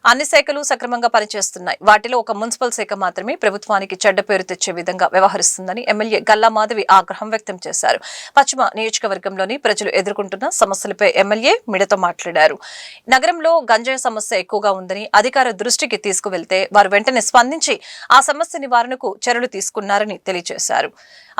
అన్ని శాఖలు సక్రమంగా పనిచేస్తున్నాయి. వాటిలో ఒక మున్సిపల్ శాఖ మాత్రమే ప్రభుత్వానికి చెడ్డ పేరు తెచ్చే విధంగా వ్యవహరిస్తుందని ఎమ్మెల్యే గల్లా మాధవి ఆగ్రహం వ్యక్తం చేశారు. పశ్చిమ నియోజకవర్గంలోని ప్రజలు ఎదుర్కొంటున్న సమస్యలపై ఎమ్మెల్యే మీడియాతో మాట్లాడారు. నగరంలో గంజాయి సమస్య ఎక్కువగా ఉందని అధికార దృష్టికి తీసుకువెళ్తే వారు వెంటనే స్పందించి ఆ సమస్య నివారణకు చర్యలు తీసుకున్నారని తెలియజేశారు.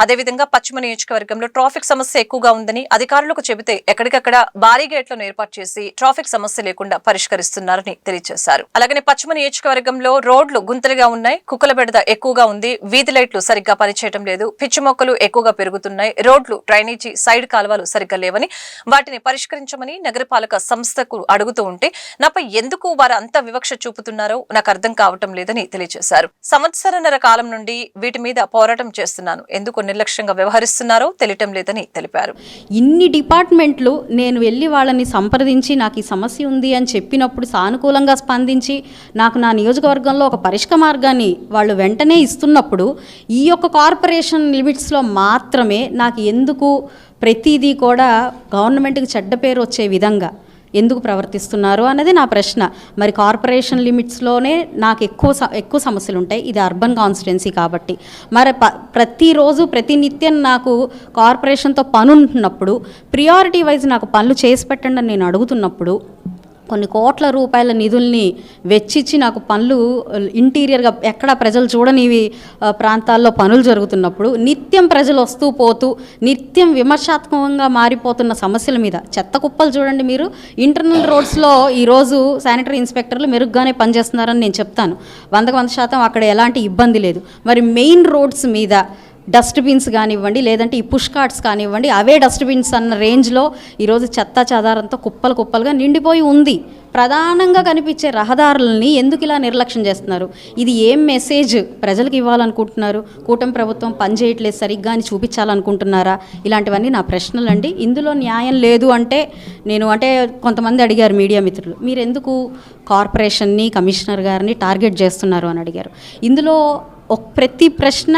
అదేవిధంగా పశ్చిమ నియోజకవర్గంలో ట్రాఫిక్ సమస్య ఎక్కువగా ఉందని అధికారులకు చెబితే ఎక్కడికక్కడ భారీ గేట్లను ఏర్పాటు చేసి ట్రాఫిక్ సమస్య లేకుండా పరిష్కరిస్తున్నారని తెలియజేశారు. అలాగే పశ్చిమ నియోజకవర్గంలో రోడ్లు గుంతలుగా ఉన్నాయి, కుక్కల బెడద ఎక్కువగా ఉంది, వీధి లైట్లు సరిగ్గా పనిచేయడం లేదు, పిచ్చి మొక్కలు ఎక్కువగా పెరుగుతున్నాయి, రోడ్లు డ్రైనేజీ సైడ్ కాలువలు సరిగ్గా లేవని వాటిని పరిష్కరించమని నగరపాలక సంస్థకు అడుగుతూ ఉంటే నాపై ఎందుకు వారు అంత వివక్ష చూపుతున్నారో నాకు అర్థం కావటం లేదని తెలియజేశారు. సంవత్సరన్నర కాలం నుండి వీటి మీద పోరాటం చేస్తున్నాను, ఎందుకు నిర్లక్ష్యంగా వ్యవహరిస్తున్నారో తెలియటం లేదని తెలిపారు. ఇన్ని డిపార్ట్మెంట్లు నేను వెళ్ళి వాళ్ళని సంప్రదించి నాకు ఈ సమస్య ఉంది అని చెప్పినప్పుడు సానుకూలంగా స్పందించి నాకు నా నియోజకవర్గంలో ఒక పరిష్కార మార్గాన్ని వాళ్ళు వెంటనే ఇస్తున్నప్పుడు ఈ యొక్క కార్పొరేషన్ లిమిట్స్లో మాత్రమే నాకు ఎందుకు ప్రతిదీ కూడా గవర్నమెంట్కి చెడ్డ పేరు వచ్చే విధంగా ఎందుకు ప్రవర్తిస్తున్నారు అన్నది నా ప్రశ్న. మరి కార్పొరేషన్ లిమిట్స్లోనే నాకు ఎక్కువ సమస్యలు ఉంటాయి, ఇది అర్బన్ కాన్స్టిట్యున్సీ కాబట్టి. మరి ప్రతిరోజు ప్రతినిత్యం నాకు కార్పొరేషన్తో పని ఉంటున్నప్పుడు ప్రియారిటీ వైజ్ నాకు పనులు చేసి పెట్టండి అని నేను అడుగుతున్నప్పుడు కొన్ని కోట్ల రూపాయల నిధుల్ని వెచ్చిచ్చి నాకు పనులు ఇంటీరియర్గా ఎక్కడ ప్రజలు చూడనివి ప్రాంతాల్లో పనులు జరుగుతున్నప్పుడు నిత్యం ప్రజలు వస్తూ పోతూ నిత్యం విమర్శాత్మకంగా మారిపోతున్న సమస్యల మీద చెత్త కుప్పలు చూడండి మీరు. ఇంటర్నల్ రోడ్స్లో ఈరోజు శానిటరీ ఇన్స్పెక్టర్లు మెరుగ్గానే పనిచేస్తున్నారని నేను చెప్తాను. 100% అక్కడ ఎలాంటి ఇబ్బంది లేదు. మరి మెయిన్ రోడ్స్ మీద డస్ట్బిన్స్ కానివ్వండి, లేదంటే ఈ పుష్ కార్ట్స్ కానివ్వండి, అవే డస్ట్బిన్స్ అన్న రేంజ్లో ఈరోజు చెత్త చెదారంతో కుప్పలుగా నిండిపోయి ఉంది. ప్రధానంగా కనిపించే రహదారులని ఎందుకు ఇలా నిర్లక్ష్యం చేస్తున్నారు? ఇది ఏం మెసేజ్ ప్రజలకు ఇవ్వాలనుకుంటున్నారు? కూటమి ప్రభుత్వం పనిచేయట్లేదు సరిగ్గా అని చూపించాలనుకుంటున్నారా? ఇలాంటివన్నీ నా ప్రశ్నలండి. ఇందులో న్యాయం లేదు అంటే కొంతమంది అడిగారు మీడియా మిత్రులు, మీరు ఎందుకు కార్పొరేషన్ని కమిషనర్ గారిని టార్గెట్ చేస్తున్నారు అని అడిగారు. ఇందులో ప్రతి ప్రశ్న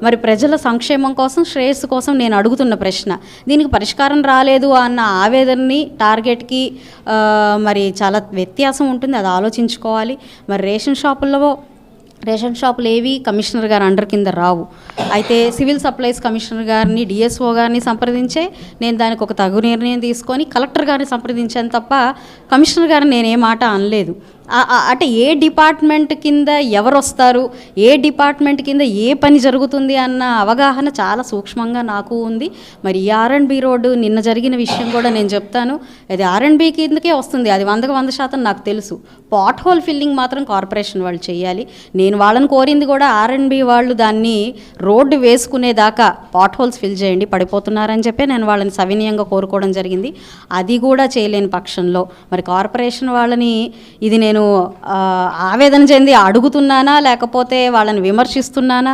మరి ప్రజల సంక్షేమం కోసం, శ్రేయస్సు కోసం నేను అడుగుతున్న ప్రశ్న. దీనికి పరిష్కారం రాలేదు అన్న ఆవేదనని టార్గెట్కి మరి చాలా వ్యత్యాసం ఉంటుంది, అది ఆలోచించుకోవాలి. మరి రేషన్ షాపులు ఏవి కమిషనర్ గారు అండర్ కింద రావు. అయితే సివిల్ సప్లైస్ కమిషనర్ గారిని, డిఎస్ఓ గారిని సంప్రదించే నేను దానికి ఒక తగు నిర్ణయం తీసుకొని కలెక్టర్ గారిని సంప్రదించాను తప్ప కమిషనర్ గారిని నేనే మాట అనలేదు. అంటే ఏ డిపార్ట్మెంట్ కింద ఎవరు వస్తారు, ఏ డిపార్ట్మెంట్ కింద ఏ పని జరుగుతుంది అన్న అవగాహన చాలా సూక్ష్మంగా నాకు ఉంది. మరి ఈ R&B రోడ్డు నిన్న జరిగిన విషయం కూడా నేను చెప్తాను. అది R&B కిందకే వస్తుంది, అది 100% నాకు తెలుసు. పాట్ హోల్ ఫిల్లింగ్ మాత్రం కార్పొరేషన్ వాళ్ళు చేయాలి. నేను వాళ్ళని కోరింది కూడా R&B వాళ్ళు దాన్ని రోడ్డు వేసుకునేదాకా పాట్ హోల్స్ ఫిల్ చేయండి, పడిపోతున్నారని చెప్పి నేను వాళ్ళని సవినయంగా కోరుకోవడం జరిగింది. అది కూడా చేయలేని పక్షంలో మరి కార్పొరేషన్ వాళ్ళని ఇది నేను ఆవేదన చెంది అడుగుతున్నానా లేకపోతే వాళ్ళని విమర్శిస్తున్నానా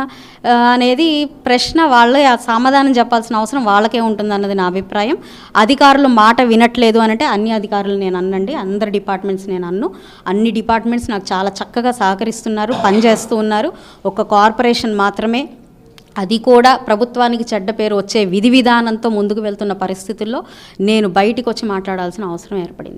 అనేది ప్రశ్న. వాళ్ళే సమాధానం చెప్పాల్సిన అవసరం వాళ్ళకే ఉంటుంది అన్నది నా అభిప్రాయం. అధికారులు మాట వినట్లేదు అనంటే అన్ని అధికారులు నేను అన్నండి, అందరి డిపార్ట్మెంట్స్ నేను అన్ని డిపార్ట్మెంట్స్ నాకు చాలా చక్కగా సహకరిస్తున్నారు, పనిచేస్తూ ఉన్నారు. ఒక కార్పొరేషన్ మాత్రమే, అది కూడా ప్రభుత్వానికి చెడ్డ పేరు వచ్చే విధి విధానంతో ముందుకు వెళ్తున్న పరిస్థితుల్లో నేను బయటికి వచ్చి మాట్లాడాల్సిన అవసరం ఏర్పడింది.